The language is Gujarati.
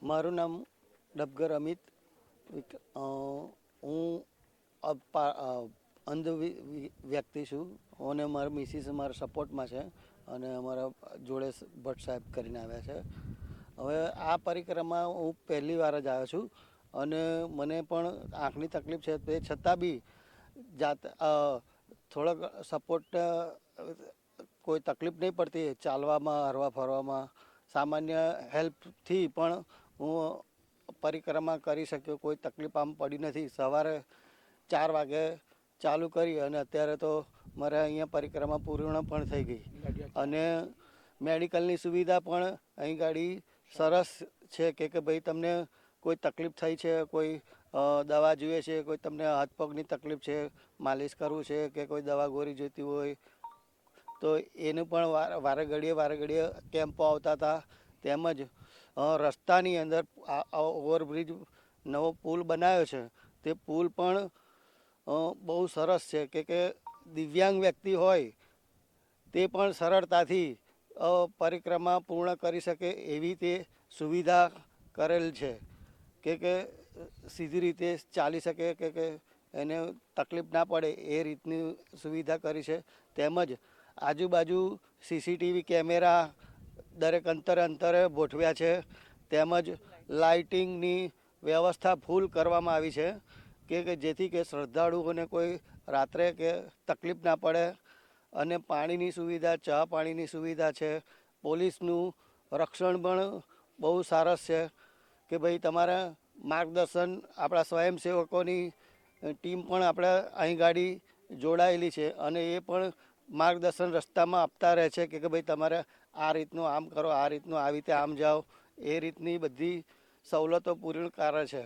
મારું નામ ડબગર અમિત. હું અંધ વ્યક્તિ છું અને મારા મિસિસ મારા સપોર્ટમાં છે અને અમારા જોડે ભટ્ટ સાહેબ કરીને આવ્યા છે. હવે આ પરિક્રમા હું પહેલી વાર જ આવ્યો છું અને મને પણ આંખની તકલીફ છે, તે છતાં બી થોડોક સપોર્ટ, કોઈ તકલીફ નહીં પડતી ચાલવામાં, હરવા ફરવામાં. સામાન્ય હેલ્પથી પણ હું પરિક્રમા કરી શક્યો, કોઈ તકલીફ આમ પડી નથી. સવારે 4 વાગે ચાલુ કરી અને અત્યારે તો મારે અહીંયા પરિક્રમા પૂર્ણ પણ થઈ ગઈ. અને મેડિકલની સુવિધા પણ અહીં ગાડી સરસ છે કે ભાઈ તમને કોઈ તકલીફ થઈ છે, કોઈ દવા જોઈએ છે, કોઈ તમને હાથ પગની તકલીફ છે, માલિશ કરવું છે કે કોઈ દવા ગોળી જોઈતી હોય તો એનું પણ વારે ઘડીએ કેમ્પો આવતા હતા. તેમજ રસ્તાની અંદર ઓવરબ્રિજ નવો પુલ બનાવ્યો છે, તે પુલ પણ બહુ સરસ છે કે દિવ્યાંગ વ્યક્તિ હોય તે પણ સરળતાથી પરિક્રમા પૂર્ણ કરી શકે એવી તે સુવિધા કરેલ છે કે સીધી રીતે ચાલી શકે કે એને તકલીફ ના પડે એ રીતની સુવિધા કરી છે. તેમજ આજુબાજુ સીસીટીવી કેમેરા દરેક અંતરે ગોઠવ્યા છે. તેમજ લાઇટિંગની વ્યવસ્થા ફૂલ કરવામાં આવી છે કે જેથી કે શ્રદ્ધાળુઓને કોઈ રાત્રે કે તકલીફ ના પડે. અને પાણીની સુવિધા, ચા પાણીની સુવિધા છે. પોલીસનું રક્ષણ પણ બહુ સરસ છે કે ભાઈ તમારા માર્ગદર્શન, આપણા સ્વયંસેવકોની ટીમ પણ આપણે અહીં ગાડી જોડાયેલી છે અને એ પણ માર્ગદર્શન રસ્તામાં આપતા રહે છે કે ભાઈ તમારે આ રીતનું આમ કરો, આ રીતનું આવી રીતે આમ જાઓ, એ રીતની બધી સવલતો પૂરી કરે છે.